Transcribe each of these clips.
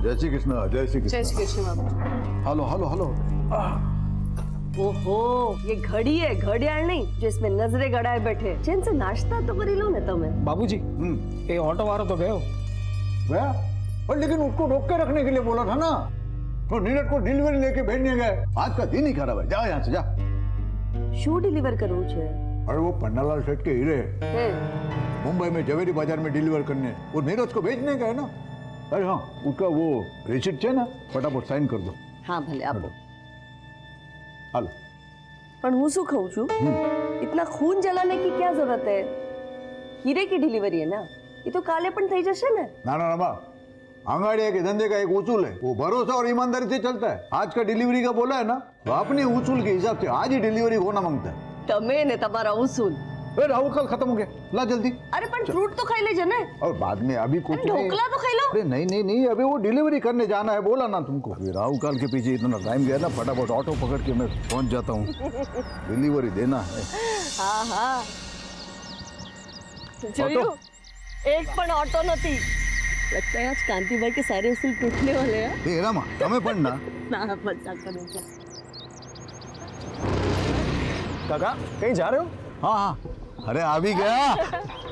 जय श्री कृष्ण, जय श्री कृष्ण। जय श्री कृष्ण बाबू। Hello hello hello. ओहो, ये घड़ी है, घड़ियाल नहीं जो इसमें नजरे गड़ाए बैठे। चैन से नाश्ता तो करी लो ना तुम्हें। बाबूजी, ये ऑटो वाला तो गयो गया, पर लेकिन उसको रोक के रखने के लिए बोला था ना। तो नीरज को डिलीवरी लेके भेजने गए। आज का दिन ही खराब है, जा यहाँ से जा। શું ડિલિવર કરવું છે? अरे वो पन्नालाल सेठ के हीरे હે मुंबई में जवेरी बाजार में डिलीवर करने, वो नीरज को भेजने का है ना। अरे हाँ, उसका वो रिसिप्ट है ना, फटाफट साइन कर दो। હા ભલે આપો। हाल પણ હું શું કહું છું, इतना खून जलाने की क्या जरूरत है? हीरे की डिलीवरी है ना, ये तो काले पण થઈ જશે ને। ना ना ना, आंगड़िया के धंधे का एक उसूल है, वो भरोसा और ईमानदारी से चलता है। आज का डिलीवरी का बोला है ना, तो अपने उसूल के हिसाब से आज ही डिलीवरी होना मांगता है। તમે ને તમારા ઉसूल। अरे राहुल कल खत्म हो गया, ला जल्दी। अरे पण फ्रूट तो खाई लेजे ने। और बाद में अभी कुछ नहीं। ढोकला तो खाई लो। अरे नहीं नहीं नहीं, अभी वो डिलीवरी करने जाना है, बोला ना तुमको। अभी राहुल काल के पीछे इतना टाइम गया ना, फटाफट ऑटो पकड़ के मैं पहुंच जाता हूँ। डिलीवरी देना है। हाँ हाँ જોયું, एक पण ऑटो નથી। लगता है आज कांति भाई के सारे उसूल टूटने वाले हैं। ए रामा, हमें पढ़ना। ना मजाक करूं क्या? काका कहीं जा रहे हो? हाँ हाँ, अरे आ भी गया,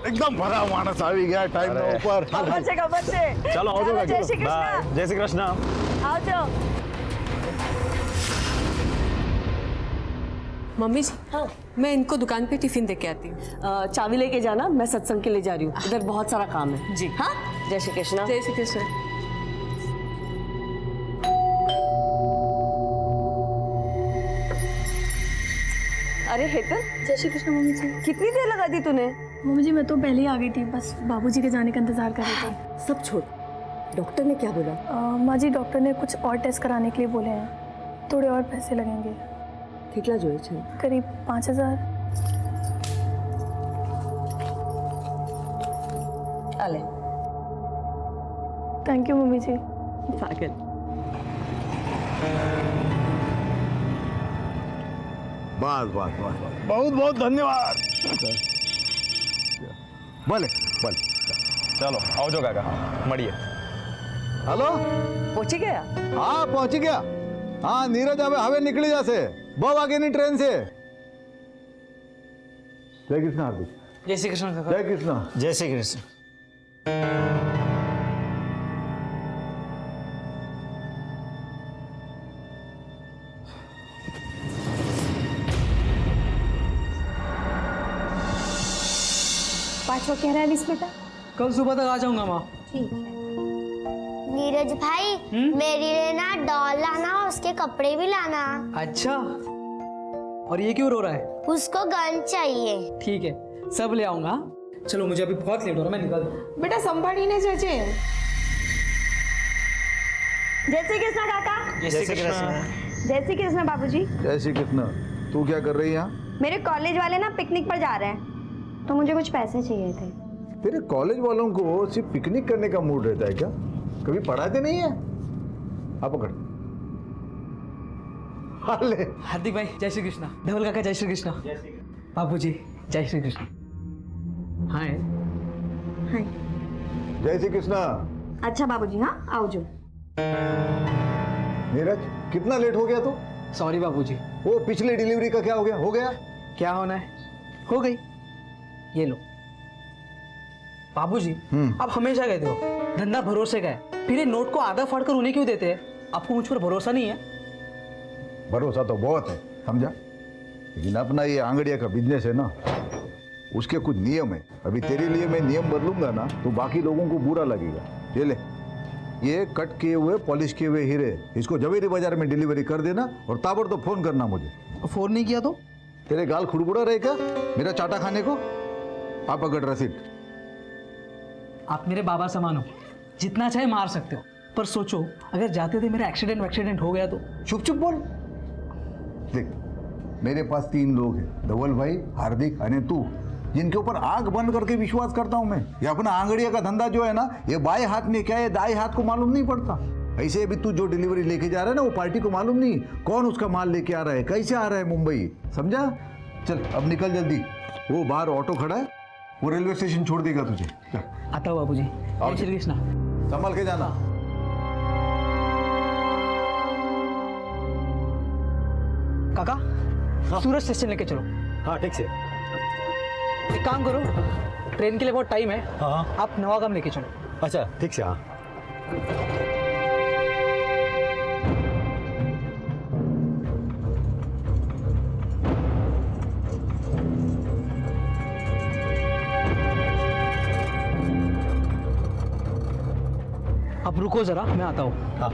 एकदम भरा मानस आ भी गया टाइम के ऊपर। खबर से चलो आओ चलो, जय श्री कृष्ण। बाय। जय श्री कृष्ण। आओ जाओ। मम्मी जी, हाँ मैं इनको दुकान पे टिफिन दे के आती हूँ। चाबी लेके जाना, मैं सत्संग के लिए जा रही हूँ। इधर बहुत सारा काम है। जी। हाँ, जय श्री कृष्ण। जय श्री कृष्ण। अरे हेतल, जय श्री कृष्ण मम्मी जी। कितनी देर लगा दी तूने? मम्मी जी मैं तो पहले ही आ गई थी, बस बाबूजी के जाने का इंतजार कर रही थी। सब छोड़, डॉक्टर ने क्या बोला? माँ जी डॉक्टर ने कुछ और टेस्ट कराने के लिए बोले हैं, थोड़े और पैसे लगेंगे, કેટલા જોઈએ છે? करीब 5000। आले। थैंक यू मम्मी जी। पागल। बस बस बस बस, बहुत बहुत धन्यवाद। भले भले। चलो आओ जो काका, મળીએ। हेलो, પહોંચી ગયા? हाँ पहुंच गया। हाँ नीरज हवे निकली जासे, बहुत आगे नहीं ट्रेन से। जय कृष्ण हार्दिक। जय श्री कृष्ण काका। जय कृष्ण। जय श्री कृष्ण। पाँचवा कह रहा है लिस बेटा। कल सुबह तक आ जाऊंगा माँ। ठीक है। नीरज भाई मेरे लिए ना डॉल लाना और उसके कपड़े भी लाना। अच्छा, और ये क्यों रो रहा है? उसको गन चाहिए। ठीक है, सब ले आऊंगा। चलो मुझे अभी बहुत लेट हो रहा है, मैं निकल। बेटा संभाळीने जजे। जय श्री कृष्ण काका। जय श्री कृष्ण। जय श्री कृष्ण बाबूजी। जय श्री कृष्ण। तू क्या कर रही है यहाँ? मेरे कॉलेज वाले ना पिकनिक पर जा रहे हैं, तो मुझे कुछ पैसे चाहिए थे। तेरे कॉलेज वालों को सिर्फ पिकनिक करने का मूड रहता है क्या? कभी पढ़ाते नहीं है? आप पकड़। हाले। हार्दिक भाई जय श्री कृष्ण। धवल काका जय श्री कृष्ण। बाबूजी जय श्री कृष्ण। हाय। हाय। जय श्री कृष्ण। अच्छा बाबूजी, हाँ आओ जो। नीरज कितना लेट हो गया तू? सॉरी बाबूजी। वो पिछली डिलीवरी का क्या हो गया? हो गया? क्या होना है, हो गई। ये लो बाबूजी, आप हमेशा कहते हो धंधा भरोसे का है, फिर ये नोट को आधा फाड़कर उन्हें क्यों देते हैं? आपको मुझ पर भरोसा नहीं है? भरोसा तो बहुत है, समझा, लेकिन अपना ये आंगड़िया का बिजनेस है ना, उसके कुछ नियम है। अभी तेरे लिए मैं नियम बदलूंगा ना तो बाकी लोगों को बुरा लगेगा। ये ले, ये कट किए हुए पॉलिश किए हुए हीरे, इसको जवेरी बाजार में डिलीवरी कर देना और ताबड़तोड़ फोन करना मुझे। फोन नहीं किया तो? तेरे गाल खुड़बुड़ा रहे क्या मेरा चाटा खाने को? आप अगर रसीद। आप मेरे बाबा समान हो, जितना चाहे मार सकते हो, पर सोचो अगर जाते थे मेरा एक्सीडेंट हो गया तो? चुप चुप बोल। देख, मेरे पास 3 लोग हैं, धवल भाई, हार्दिक और तू, जिनके ऊपर आंख बंद करके विश्वास करता हूं मैं। ये अपना आंगड़िया का धंधा जो है ना, ये बाएं हाथ में क्या है दाएं हाथ को मालूम नहीं पड़ता। ऐसे अभी तू जो डिलीवरी लेके जा रहा है ना, वो पार्टी को मालूम नहीं कौन उसका माल लेके आ रहा है, कैसे आ रहा है मुंबई, समझा? चल अब निकल जल्दी, वो बाहर ऑटो खड़ा है, वो रेलवे स्टेशन छोड़ देगा तुझे। आता हूँ बाबूजी। जय श्री कृष्ण। संभाल के जाना। काका सूरज स्टेशन लेके चलो। हाँ ठीक से। एक काम करो, ट्रेन के लिए बहुत टाइम है। हाँ आप नवागाम लेके चलो। अच्छा ठीक से। हाँ अब रुको जरा, मैं आता हूँ। हाँ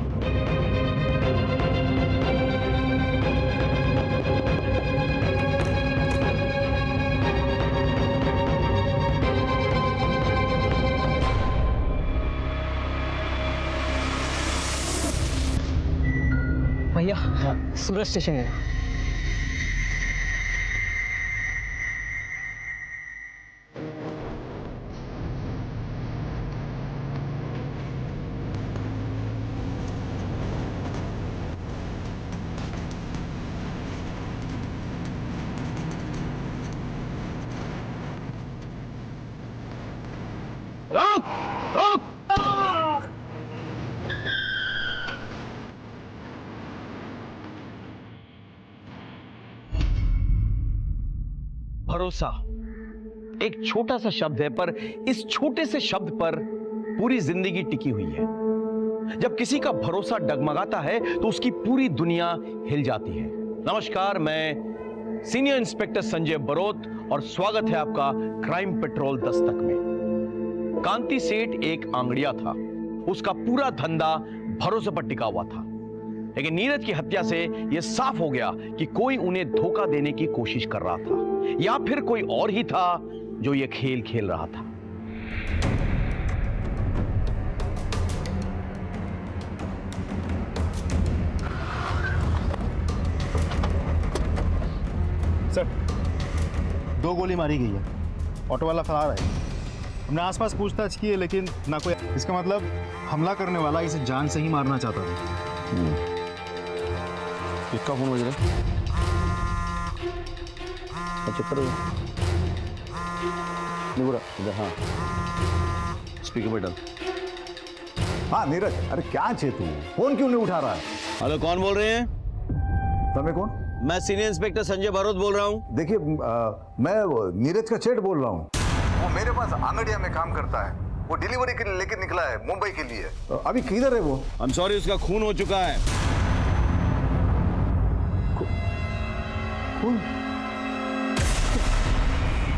भैया सूरज स्टेशन है। भरोसा एक छोटा सा शब्द है, पर इस छोटे से शब्द पर पूरी जिंदगी टिकी हुई है। जब किसी का भरोसा डगमगाता है तो उसकी पूरी दुनिया हिल जाती है। नमस्कार, मैं सीनियर इंस्पेक्टर संजय बरोत और स्वागत है आपका क्राइम पेट्रोल दस्तक में। कांति सेठ एक आंगड़िया था, उसका पूरा धंधा भरोसे पर टिका हुआ था। लेकिन नीरज की हत्या से यह साफ हो गया कि कोई उन्हें धोखा देने की कोशिश कर रहा था, या फिर कोई और ही था जो यह खेल खेल रहा था। सर, 2 गोली मारी गई है। ऑटो वाला फरार है। हमने आसपास पूछताछ की है लेकिन ना कोई। इसका मतलब हमला करने वाला इसे जान से ही मारना चाहता था। किसका फोन बज रहा है? चक्कर इधर। हाँ, स्पीकर पे डाल। हाँ नीरज, अरे क्या छे तू, फोन क्यों नहीं उठा रहा है? हेलो, कौन बोल रहे हैं? तुम्हें कौन? मैं सीनियर इंस्पेक्टर संजय बरोत बोल रहा हूँ। देखिए, मैं नीरज का सेठ बोल रहा हूँ। वो मेरे पास आंगड़िया में काम करता है। वो डिलीवरी के लिए लेके निकला है मुंबई के लिए। अभी किधर है वो? आई एम सॉरी, उसका खून हो चुका है। खून?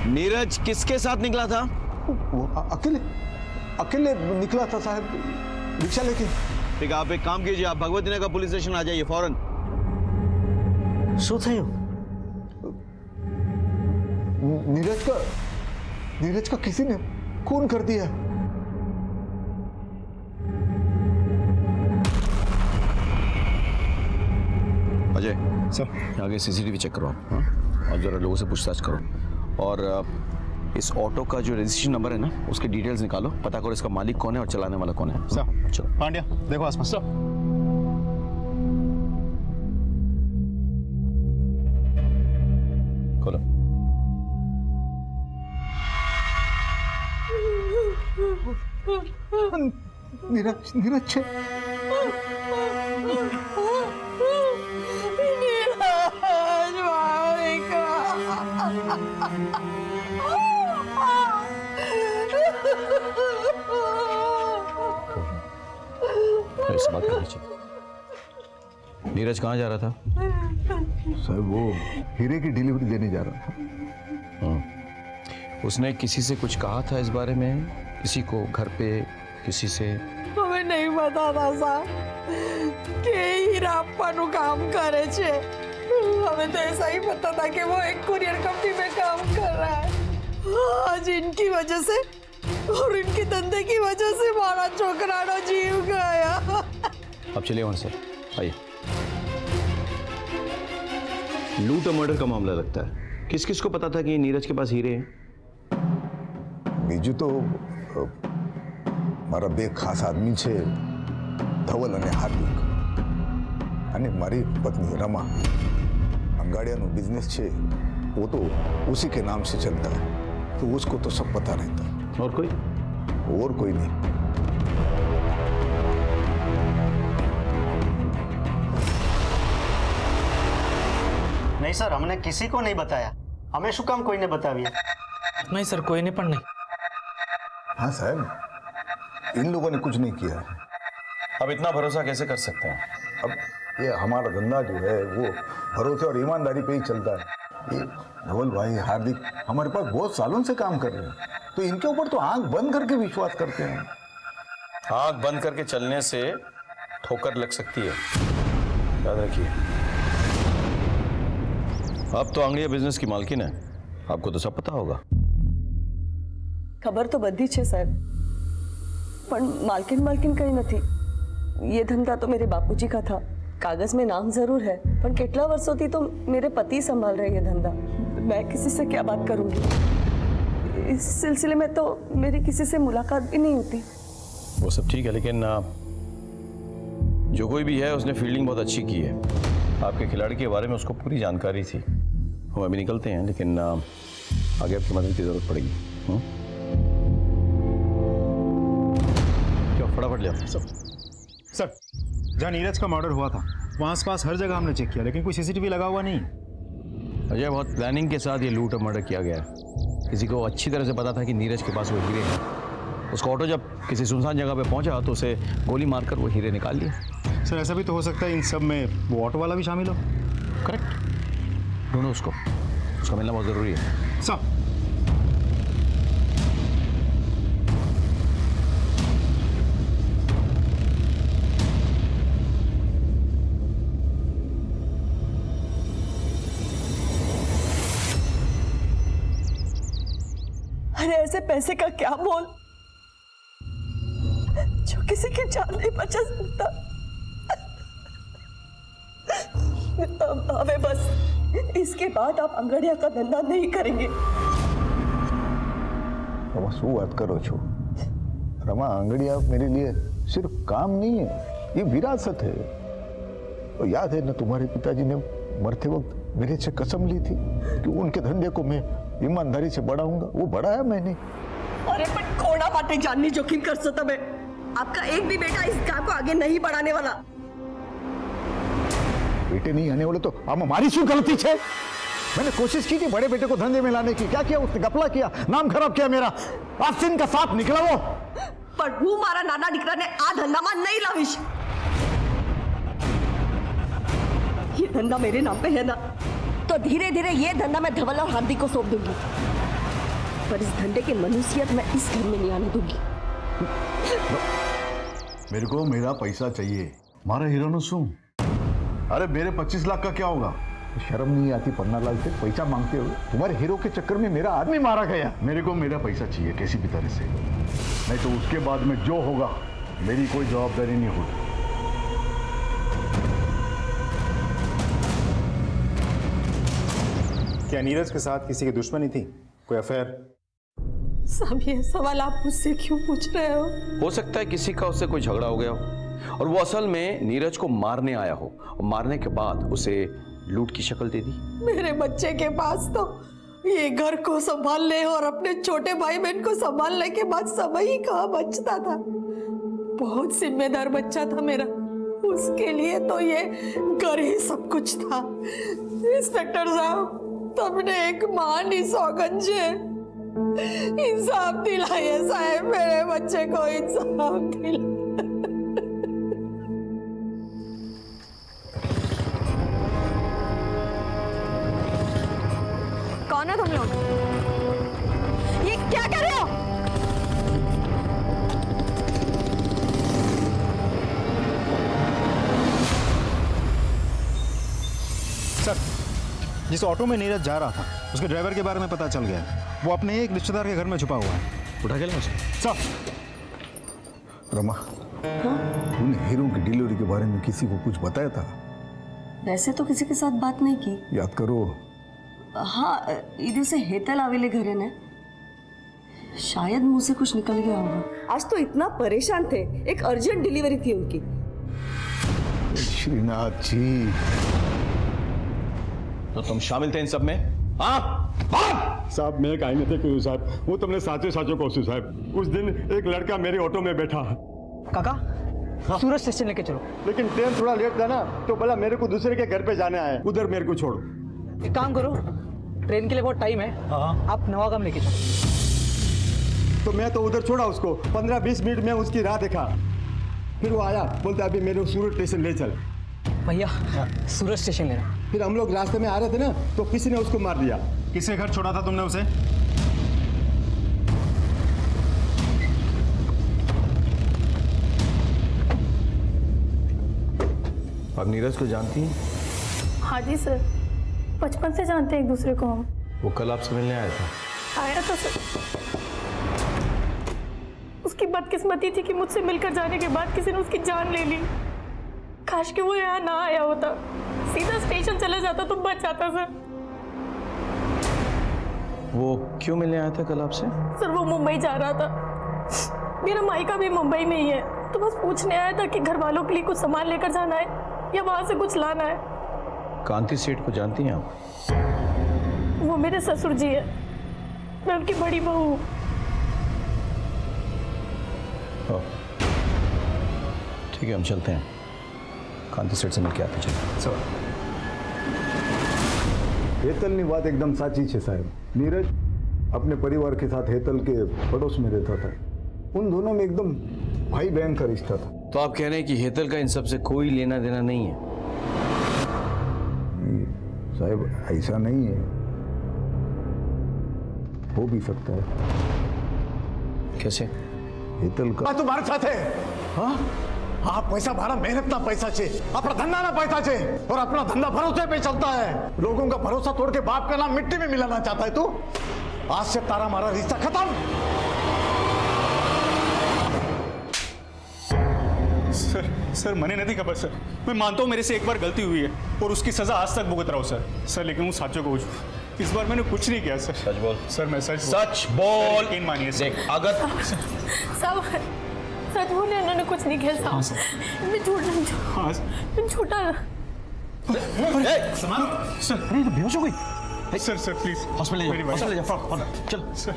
नीरज किसके साथ निकला था? वो अकेले निकला था साहब, रिक्शा लेके। ठीक है, आप एक काम कीजिए, आप भगवती नगर पुलिस स्टेशन आ जाइए फौरन। नीरज का किसी ने खून कर दिया। अजय सर, आगे सीसीटीवी चेक करो आप। हाँ? और जरा लोगों से पूछताछ करो, और इस ऑटो का जो रजिस्ट्रेशन नंबर है ना, उसके डिटेल्स निकालो, पता करो इसका मालिक कौन है और चलाने वाला कौन है। सर। चलो पांड्या देखो आसपास। सर, खोलो। नीरज छे। ऐसी बात करनी चाहिए। नीरज कहाँ जा रहा था? सर, वो हीरे की डिलीवरी देने जा रहा था। उसने किसी से कुछ कहा था इस बारे में? किसी को घर पे, किसी से? हमें नहीं पता था साहब कि हीरा अप्पानु काम करे छे। हमें तो ऐसा ही पता था कि वो एक कुरियर कंपनी में काम कर रहा है। आज इनकी वजह से और इनके धंधे की वजह से हमारा छोकरानो जीव गया। अब चलिए वहां से, आइए। लूट और मर्डर का मामला लगता है। किस किस को पता था कि नीरज के पास हीरे हैं? बीजू तो मारा બે ખાસ આદમી છે, ધવલ અને હાર્દિક, અને મારી પત્ની रमा। अंगाड़ियाનું बिजनेस છે, वो तो उसी के नाम से चलता है, तो उसको तो सब पता रहता है। और कोई नहीं। नहीं सर, हमने किसी को नहीं बताया. हमें શું કામ કોઈને बताविया? नहीं सर, कोई नहीं पढ़ने. हाँ साहब, इन लोगों ने कुछ नहीं किया है. अब इतना भरोसा कैसे कर सकते हैं? अब ये हमारा धंधा जो है वो भरोसे और ईमानदारी पे ही चलता है. ये धवल भाई, हार्दिक हमारे पास बहुत सालों से काम कर रहे हैं, तो इनके ऊपर तो आंख बंद करके विश्वास करते हैं. आंख बंद करके चलने से ठोकर लग सकती है, याद रखिए. अब तो आंगड़िया बिजनेस की मालकिन है, आपको तो सब पता होगा. ખબર તો બધી છે સાહેબ, પણ માલકિન કઈ નથી. ये धंधा तो मेरे बापूजी का था. कागज में नाम जरूर है, पर कितना वर्षों तो मेरे पति संभाल रहे ये धंधा. मैं किसी से क्या बात करूंगी? इस सिलसिले में तो मेरी किसी से मुलाकात भी नहीं होती. वो सब ठीक है, लेकिन जो कोई भी है उसने फील्डिंग बहुत अच्छी की है. आपके खिलाड़ी के बारे में उसको पूरी जानकारी थी. हम अभी निकलते हैं, लेकिन आगे आपकी मदद की जरूरत पड़ेगी. क्या फटाफट ले आओ सब. सर, जहाँ नीरज का मर्डर हुआ था वहाँ आसपास हर जगह हमने चेक किया, लेकिन कोई सीसीटीवी लगा हुआ नहीं. अजय, बहुत प्लानिंग के साथ ये लूट और मर्डर किया गया है. किसी को अच्छी तरह से पता था कि नीरज के पास वो हीरे हैं. उसका ऑटो जब किसी सुनसान जगह पे पहुंचा तो उसे गोली मारकर वो हीरे निकाल लिए. सर, ऐसा भी तो हो सकता है इन सब में वो ऑटो वाला भी शामिल हो. करेक्ट. ढूंढो उसको, उसका मिलना बहुत ज़रूरी है. सर, अरे ऐसे पैसे का क्या मोल जो किसी की जान नहीं बचा सकता. हमें बस इसके बाद आप अंगड़िया का धंधा नहीं करेंगे. रमा, શું વાત કરો છો? रमा, आंगड़िया मेरे लिए सिर्फ काम नहीं है, ये विरासत है. और याद है ना, तुम्हारे पिताजी ने मरते वक्त मेरे से कसम ली थी कि उनके धंधे को मैं ईमानदारी से बढ़ाऊंगा. वो बढ़ाया मैंने. अरे पर कोना बातें जाननी जोखिम कर सकता मैं. आपका एक भी बेटा इस काम को आगे नहीं बढ़ाने वाला. बेटे नहीं आने वाले तो अब हमारी शू गलती है? मैंने कोशिश की थी बड़े बेटे को धंधे में लाने की. क्या किया उसने? गपला किया, नाम खराब किया मेरा. आस्तीन का साथ निकला वो. पर હું મારા નાના દીકરાને આ ધંધામાં नहीं लाવીશ. ये धंधा मेरे नाम पे है ना, तो धीरे धीरे ये धंधा मैं धवल और हार्दिक को सौंप दूंगी. पर इस धंधे की मनुष्यत मैं इस घर में नहीं आने दूंगी. मेरे को मेरा पैसा चाहिए. मारा हीरो शू? अरे मेरे 25 लाख का क्या होगा? शर्म नहीं आती पन्नालाल से पैसा मांगते हुए? तुम्हारे हीरो के चक्कर में मेरा आदमी मारा गया. मेरे को मेरा पैसा चाहिए किसी भी तरह से, नहीं तो उसके बाद में जो होगा मेरी कोई जवाबदारी नहीं होगी. क्या नीरज के साथ किसी की दुश्मनी थी? कोई अफेयर? साहब, ये सवाल आप मुझसे क्यों पूछ रहे हो? सकता है किसी का उससे कोई झगड़ा हो गया हो और वो असल में नीरज को मारने आया हो और मारने के बाद उसे लूट की शक्ल दे दी. मेरे बच्चे के पास तो ये घर को संभालने और अपने छोटे भाई बहन को संभालने के बाद समय ही कहाँ बचता था. बहुत जिम्मेदार बच्चा था मेरा. उसके लिए तो ये घर ही सब कुछ था. इंस्पेक्टर साहब, तुमने एक महान सौगंध है. इंसाफ दिलाइए साहब, मेरे बच्चे को इंसाफ दिलाइए. कौन है तुम लोग? ये क्या कर रहे हो? सर, जिस ऑटो में नीरज जा रहा था उसके ड्राइवर के बारे में पता चल गया. वो अपने एक रिश्तेदार के घर में छुपा हुआ है. उठा के लाओ. सर, रमा, तूने हीरो की डिलीवरी के बारे में किसी को कुछ बताया था? वैसे तो किसी के साथ बात नहीं की. याद करो. हाँ, ये दिवसे हेतल आवेले घरे ने. शायद मुंह से कुछ निकल गया होगा. आज तो इतना परेशान थे, एक अर्जेंट डिलीवरी थी उनकी. श्रीनाथ जी, तो तुम शामिल थे इन सब में? हाँ? साहब, मैं काई नहीं क्यों साहब. હું તમને સાચે સાચો કહું છું સાહેબ. उस दिन एक लड़का मेरे ऑटो में बैठा. काका, सूरज स्टेशन लेके चलो. लेकिन ट्रेन थोड़ा लेट था ना, तो बोला मेरे को दूसरे के घर पे जाना है, उधर मेरे को छोड़ो. एक काम करो, ट्रेन के लिए बहुत टाइम है, आप नवागाम लेके चलो। तो मैं तो उधर छोड़ा उसको, 15-20 मिनट में उसकी राह देखा, फिर वो आया, बोलता अभी मेरे सूरत स्टेशन ले चल। भैया सूरत स्टेशन लेना। फिर हम लोग रास्ते में आ रहे थे ना, तो किसी ने उसको मार दिया। किसके घर छोड़ा था तुमने उसे? आप नीरज को जानती हैं? हाँ जी सर, बचपन से जानते हैं एक दूसरे को हम। वो कल आपसे मिलने आया था। आया था सर। उसकी बदकिस्मती थी कि मुझसे मिलकर जाने के बाद किसी ने उसकी जान ले ली। काश कि वो यहाँ ना आया होता, सीधा स्टेशन चला जाता तो बच जाता सर। वो क्यों मिलने आया था कल आपसे? सर वो मुंबई जा रहा था, मेरा मायका भी मुंबई में ही है, तो बस पूछने आया था कि घर वालों के लिए कुछ सामान लेकर जाना है या वहां से कुछ लाना है। कांति सेठ को जानती हैं आप? वो मेरे ससुर जी है, मैं उनकी बड़ी बहू हूँ। ठीक है, हम चलते हैं, कांति सेठ से मिलके आते चलो। हेतलની વાત एकदम સાચી છે સાહેબ। नीरज अपने परिवार के साथ हेतल के पड़ोस में रहता था। उन दोनों में एकदम भाई बहन का रिश्ता था। तो आप कह रहे हैं कि हेतल का इन सब से कोई लेना देना नहीं है? नहीं साहब, ऐसा नहीं है, हो भी सकता है। कैसे? हेतल का तुम्हारे साथ है। हाँ, आप पैसा भाड़ा मेहनत ना पैसा छे, अपना धंधा ना पैसा छे, और अपना धंधा भरोसे पे चलता है। लोगों का भरोसा तोड़ के बाप का नाम मिट्टी में मिलाना चाहता है तू। आज से तारा मारा रिश्ता खत्म। सर મને નથી ખબર સર, मैं मानता हूँ मेरे से एक बार गलती हुई है और उसकी सजा आज तक भुगत रहा हूँ सर, लेकिन मैं साचो कहूँ છું, इस बार मैंने कुछ नहीं किया सर। सच बोल। सर मैं सच बोल। यकीन मानिए सर। देख, अगर सब सच बोले, उन्होंने कुछ नहीं किया साहब। मैं झूठ नहीं, हाँ झूठा। सर, अरे तो बेहोश हो गई। सर प्लीज हॉस्पिटल जा, चल। सर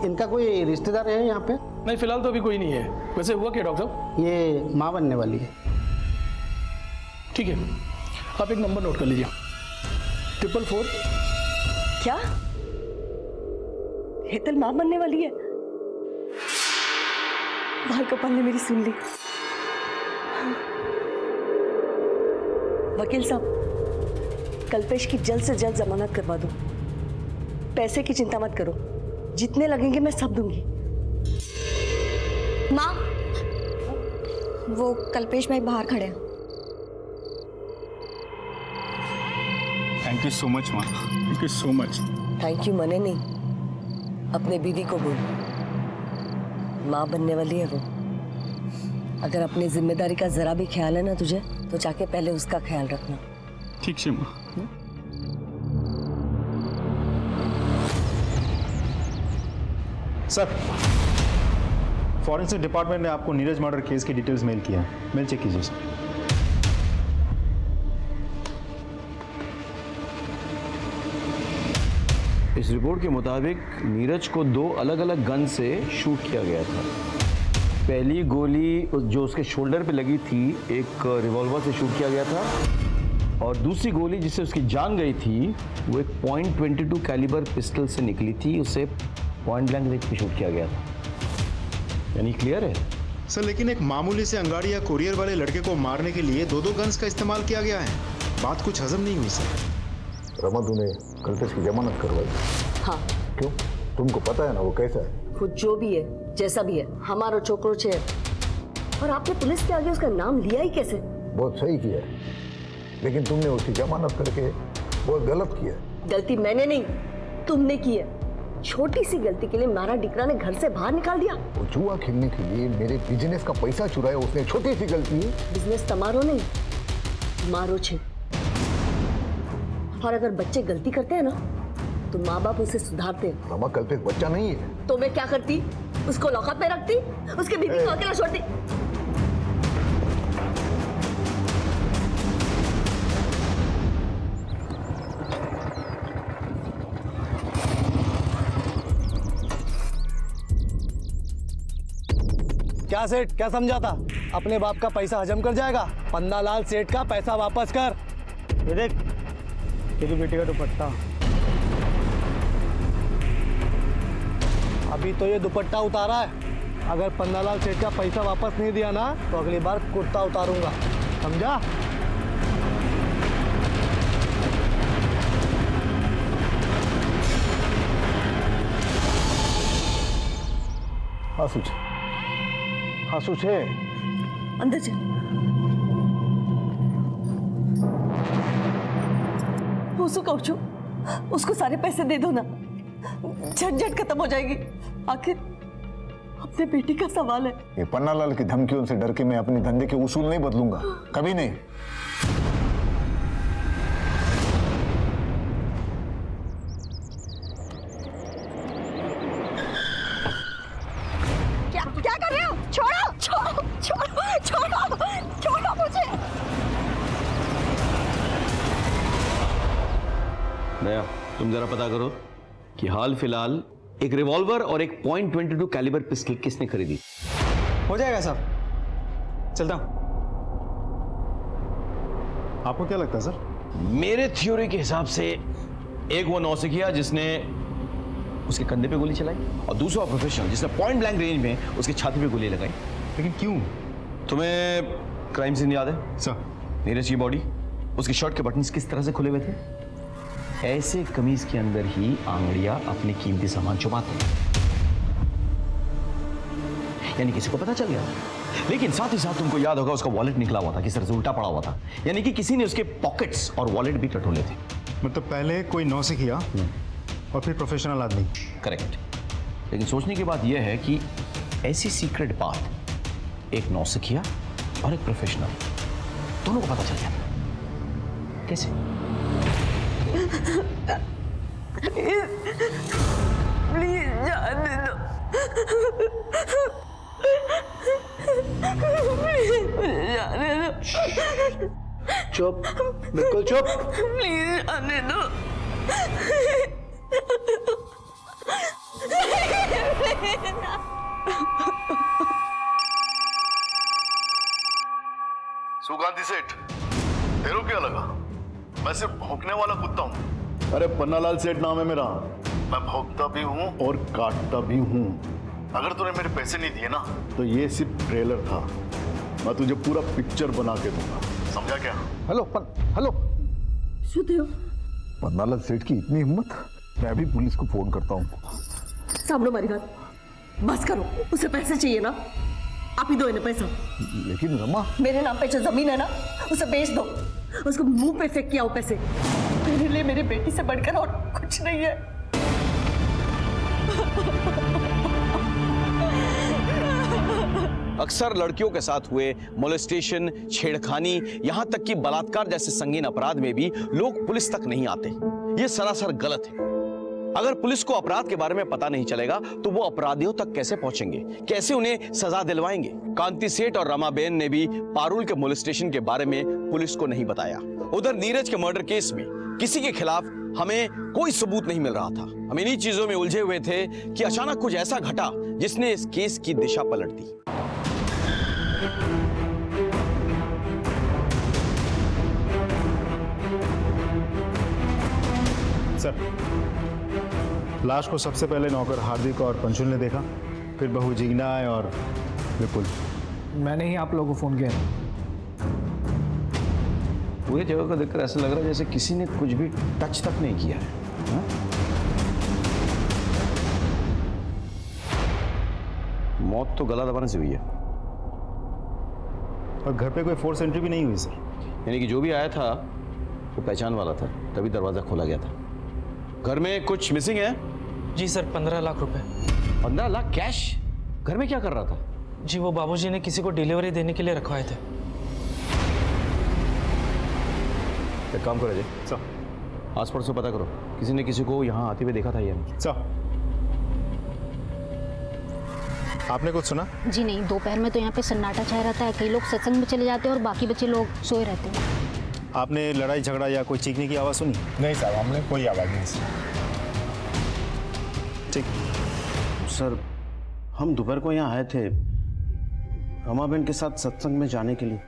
इनका कोई रिश्तेदार है यहाँ पे? नहीं, फिलहाल तो अभी कोई नहीं है। वैसे हुआ क्या डॉक्टर साहब? ये माँ बनने वाली है। ठीक है, आप एक नंबर नोट कर लीजिए, 444। क्या हेतल मां बनने वाली है? भाई कपाल ने मेरी सुन ली। वकील साहब, कल्पेश की जल्द से जल्द जमानत करवा दो। पैसे की चिंता मत करो, जितने लगेंगे मैं सब दूंगी। माँ, वो कल्पेश भाई बाहर खड़े हैं। थैंक यू सो मच माँ, thank you so much. Thank you मने नहीं, अपने बीवी को बोल, माँ बनने वाली है वो। अगर अपनी जिम्मेदारी का जरा भी ख्याल है ना तुझे, तो जाके पहले उसका ख्याल रखना। ठीक है माँ। सर, फॉरेंसिक डिपार्टमेंट ने आपको नीरज मर्डर केस की डिटेल्स मेल किया है, मेल चेक कीजिए सर। इस रिपोर्ट के मुताबिक नीरज को 2 अलग अलग गन से शूट किया गया था। पहली गोली जो उसके शोल्डर पे लगी थी, एक रिवॉल्वर से शूट किया गया था, और दूसरी गोली जिससे उसकी जान गई थी वो एक .22 कैलिबर पिस्टल से निकली थी, उसे पॉइंट ब्लैंक रेंज पे शूट किया गया था। यानी क्लियर है सर, लेकिन एक मामूली से अंगाड़ी या कुरियर वाले लड़के को मारने के लिए 2 गन्स का इस्तेमाल किया गया है। बात कुछ हजम नहीं हुई सर। रमा, तूने कल्पेश की जमानत करवाई? हाँ। क्यों? तुमको पता है ना वो कैसा है। खुद जो भी है, जैसा भी है, हमारा छोकरो छे। और आपने पुलिस के आगे उसका नाम लिया ही कैसे? बहुत सही किया है, लेकिन तुमने उसकी जमानत करके बहुत गलत किया। गलती मैंने नहीं, तुमने की है। छोटी सी गलती के लिए मारा डिकरा ने घर से बाहर निकाल दिया। वो जुआ खेलने के लिए मेरे बिजनेस का पैसा चुराया उसने, छोटी सी गलती है। बिजनेस तमारो नहीं, मारो छे। और अगर बच्चे गलती करते हैं ना, तो माँ बाप उसे सुधारते हैं। रमा, कल्पेश बच्चा नहीं है। तो मैं क्या करती? उसको लॉकअप में रखती, उसके बीवी को अकेला छोड़ती। क्या सेठ, क्या समझा था? अपने बाप का पैसा हजम कर जाएगा। पन्नालाल सेठ का पैसा वापस कर। ये देख, तेरी बेटी का दुपट्टा। अभी तो ये दुपट्टा उतारा है, अगर पन्नालाल सेठ का पैसा वापस नहीं दिया ना तो अगली बार कुर्ता उतारूंगा, समझा? हंसू छे अंदर चल। उसको कहूँ छू, उसको सारे पैसे दे दो ना, झंझट खत्म हो जाएगी। आखिर अपने बेटी का सवाल है। ये पन्नालाल की धमकियों से डर के मैं अपने धंधे के उसूल नहीं बदलूंगा, कभी नहीं। क्या कर रहे हो? छोड़ो छोड़ो छोड़ो छोड़ो छोड़ो मुझे। नया, तुम जरा पता करो कि हाल फिलहाल एक रिवॉल्वर और एक .22 कैलिबर पिस्टल किसने खरीदी। हो जाएगा साहब, चलता हूं। आपको क्या लगता है सर? मेरे थ्योरी के हिसाब से एक वो नौसिखिया जिसने उसके कंधे पे गोली चलाई और दूसरा प्रोफेशनल जिसने पॉइंट ब्लैंक रेंज में उसकी छाती पे गोली लगाई। लेकिन क्यों? तुम्हें क्राइम सीन याद है सर? नीरज की बॉडी, उसकी शर्ट के बटन्स किस तरह से खुले हुए थे? ऐसे कमीज के अंदर ही आंगड़ियां अपने कीमती सामान छुपाते हैं, यानी किसी को पता चल गया। लेकिन साथ ही साथ तुमको याद होगा उसका वॉलेट निकला हुआ था, किस तरह से उल्टा पड़ा हुआ था, यानी कि किसी ने उसके पॉकेट्स और वॉलेट भी टटोले थे। मतलब पहले कोई नौसिखिया और फिर प्रोफेशनल आदमी। करेक्ट। लेकिन सोचने की बात यह है कि ऐसी सीक्रेट बात एक नौसिखिया और एक प्रोफेशनल दोनों को पता चल गया, कैसे? प्लीज जान दे दो, मुझे जाने दो। चुप, बिल्कुल चुप। प्लीज जाने दो। सुगंधी सेठ, तेरे को क्या लगा मैं सिर्फ भौंकने वाला कुत्ता हूँ? अरे पन्नालाल सेठ नाम है मेरा, मैं भौंकता भी हूँ और काटता भी हूँ। अगर तूने मेरे पैसे नहीं दिए ना तो ये सिर्फ ट्रेलर था, मैं तुझे पूरा पिक्चर बना के दूंगा, समझा क्या? हेलो हेलो, सुते हो? पन्नालाल सेठ की इतनी हिम्मत, मैं अभी पुलिस को फोन करता हूँ। सामने हमारी बात, बस करो, उसे पैसे चाहिए ना, आप ही दो इन्हें पैसा। लेकिन रमा, मेरे नाम पे जो जमीन है ना उसे बेच दो, उसको मुंह पे फेंक के आओ पैसे। मेरे लिए मेरी बेटी से बढ़कर और कुछ नहीं है। अक्सर लड़कियों के साथ हुए मोलेस्टेशन, छेड़खानी, यहां तक कि बलात्कार जैसे संगीन अपराध में भी लोग पुलिस तक नहीं आते। यह सरासर गलत है। अगर पुलिस को अपराध के बारे में पता नहीं चलेगा तो वो अपराधियों तक कैसे पहुंचेंगे, कैसे उन्हें सजा दिलवाएंगे? कांति सेठ और रमाबेन ने भी पारुल के मोलेस्टेशन के बारे में पुलिस को नहीं बताया। उधर नीरज के मर्डर केस में किसी के खिलाफ हमें कोई सबूत नहीं मिल रहा था। हम इन्हीं चीजों में उलझे हुए थे कि अचानक कुछ ऐसा घटा जिसने इस केस की दिशा पलट दी। सर, लाश को सबसे पहले नौकर हार्दिक और पंशुल ने देखा, फिर बहू जीना और विपुल। मैंने ही आप लोगों को फोन किया। पूरी जगह को देखकर ऐसा लग रहा है जैसे किसी ने कुछ भी टच तक नहीं किया है। हा? मौत तो गला दबाने से हुई है। और घर पे कोई फोर्स एंट्री भी नहीं हुई सर। यानी कि जो भी आया था वो पहचान वाला था, तभी दरवाजा खोला गया था। घर में कुछ मिसिंग है? जी सर, 15 लाख रुपए। 15 लाख कैश? घर में क्या कर रहा था? जी वो बाबूजी ने किसी को डिलीवरी देने के लिए रखवाए थे। एक काम करो जी सर, आस पड़ोस से पता करो किसी ने किसी को यहाँ आते हुए देखा था या नहीं। सर, आपने कुछ सुना? जी नहीं, दोपहर में तो यहाँ पे सन्नाटा छाया रहता है। कई लोग सत्संग में चले जाते हैं और बाकी बच्चे लोग सोए रहते हैं। आपने लड़ाई झगड़ा या कोई चीखने की आवाज़ सुनी? नहीं साहब, हमने कोई आवाज़ नहीं सुनी। ठीक सर, हम दोपहर को यहाँ आए थे, रमाबेन के साथ सत्संग में जाने के लिए,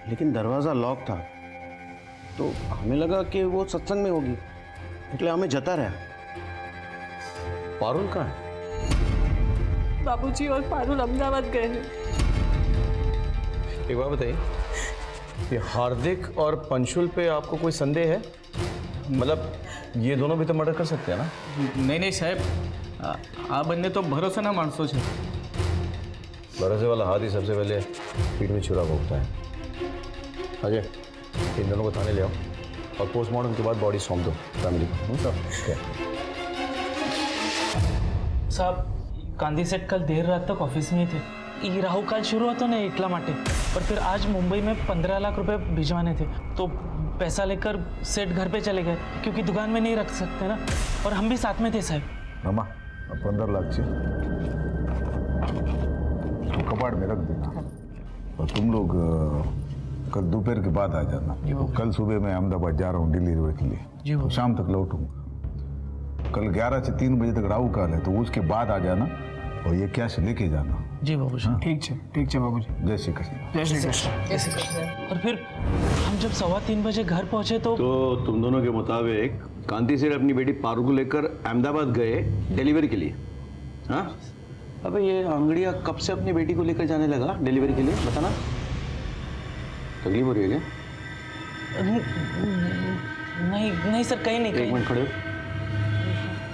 लेकिन दरवाजा लॉक था तो हमें लगा कि वो सत्संग में होगी, इसलिए हमें जता रहा। पारुल कहाँ है? बाबूजी और पारुल अहमदाबाद गए हैं। एक बात बताइए, ये हार्दिक और पंशुल पे आपको कोई संदेह है? मतलब ये दोनों भी तो मर्डर कर सकते हैं ना? નહીં નહીં સાહેબ, આ બંને તો ભરોસાના માણસો છે. भरोसे वाला हाथ ही सबसे पहले पीठ में छुरा भोगता है। अजय, इन दोनों को थाने ले आओ और पोस्टमार्टम के बाद बॉडी सौंप दो फैमिली को। સાહેબ, ગાંધી સેठ कल देर रात तक ऑफिस में ही थे. ये राहु काल शुरू होता ना इटला माटे, पर फिर आज मुंबई में 15 लाख रुपए भिजवाने थे तो पैसा लेकर सेठ घर पे चले गए क्योंकि दुकान में नहीं रख सकते ना, और हम भी साथ में थे साहब. रमा 15 लाख से तो कबाड़ में रख देना और तुम लोग कल दोपहर के बाद आ जाना। कल सुबह मैं अहमदाबाद जा रहा हूँ डिलीवरी के लिए, तो शाम तक लौटूंगा। कल 11 से 3 बजे तक राहु काल है, तो उसके बाद आ जाना और ये कैश लेके जाना। जी बाबूजी। ठीक है बाबूजी। जय श्री कृष्ण। जय श्री कृष्ण। और फिर हम जब 2:15 बजे घर पहुंचे तो तुम दोनों के मुताबिक कांति सेठ अपनी बेटी पारू को लेकर अहमदाबाद गए डिलीवरी के लिए? हाँ, अबे ये आंगड़िया कब से अपनी बेटी को लेकर जाने लगा डिलीवरी के लिए, बताना। तकलीफ हो रही है क्या? नहीं सर, कहीं नहीं। एक मिनट खड़े हो,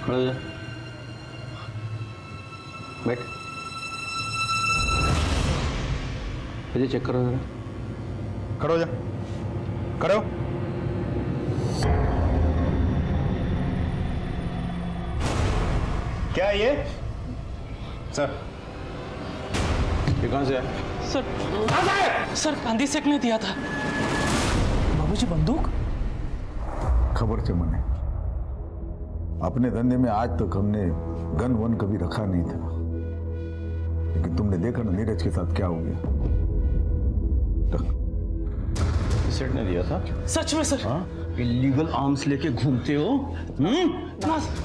खड़े हो जा, बैठ। मुझे चेक करो जरा, खड़े हो जा, खड़े हो। क्या है ये? सर, ये कहाँ से है? सर गांधी सेठ ने दिया था। बाबूजी बंदूक? खबर से मने अपने धंधे में आज तक हमने गन वन कभी रखा नहीं था, लेकिन तुमने देखा ना नीरज के साथ क्या हो गया। सेठ ने दिया था? सच में सर? हाँ, इलीगल आर्म्स लेके घूमते हो?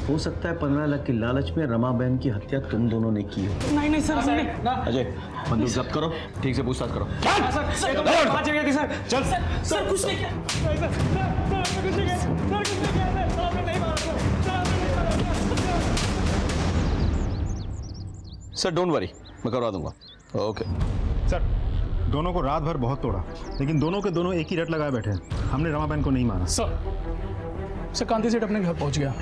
हो सकता है 15 लाख की लालच में रमाबेन की हत्या तुम दोनों ने की हो। नहीं सर, हमने। अजय, बंदूक जब्त करो, ठीक से पूछताछ करो। सर कुछ नहीं किया। सर डोंट वरी, मैं करवा दूंगा। ओके सर, दोनों को रात भर बहुत तोड़ा, लेकिन दोनों के दोनों एक ही रट लगाए बैठे हैं। हमने रमाबेन को नहीं मारा। सर कांति सेठ अपने घर पहुंच गया।